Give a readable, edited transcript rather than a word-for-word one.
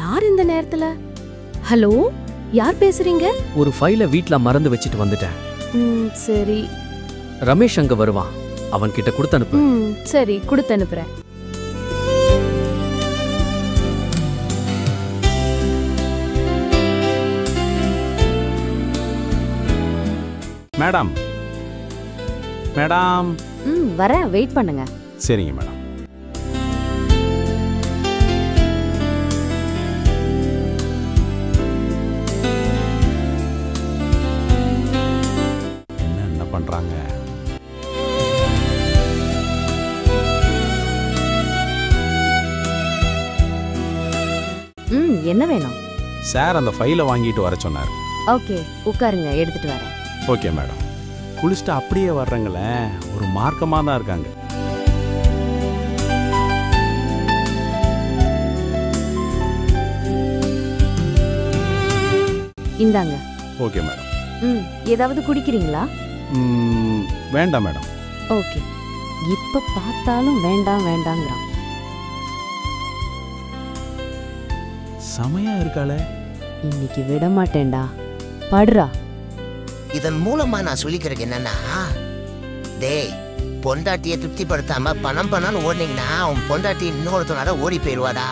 யார் இந்த நேரத்துல? ஹலோ, யார் பேசுறீங்க? ஒரு ஃபைலை வீட்ல மறந்து வச்சுட்டு வந்துட்டேன். சரி. ரமேஷ் அங்க வருவான், அவன் கிட்ட கொடுத்து அனுப்பு. சரி, கொடுத்து அனுப்புறேன். Madam madam. வரேன், வெயிட் பண்ணுங்க. சரிங்க மேடம். என்ன பண்றாங்க? என்ன வேணும்? சார் அந்த ஃபைலை வாங்கிட்டு வர சொன்னார். ஓகே, உட்காருங்க, எடுத்துட்டு வரேன். Okay madam. குளிச்சுட்டு அப்படியே வர்றங்களே, ஒரு மார்க்கமாக தான் இருக்காங்க. இந்தாங்க. Okay madam. ஏதாவது குடிக்கிறீங்களா? வேண்டாம் மேடம். ஓகே. இப்ப பார்த்தாலும் வேண்டாம் வேண்டாங்கிறான். சமையா இருக்காளே. இன்னைக்கு விட மாட்டேன்டா. படுறா. இதன் மூலமா நான் சொல்லிக்கிறது என்னன்னா, டேய், பொண்டாட்டியை திருப்திப்படுத்தாம பணம் பண்ணான்னு ஓடினீங்கன்னா உன் பொண்டாட்டி இன்னொருத்தனால ஓடி போயிடுவாடா.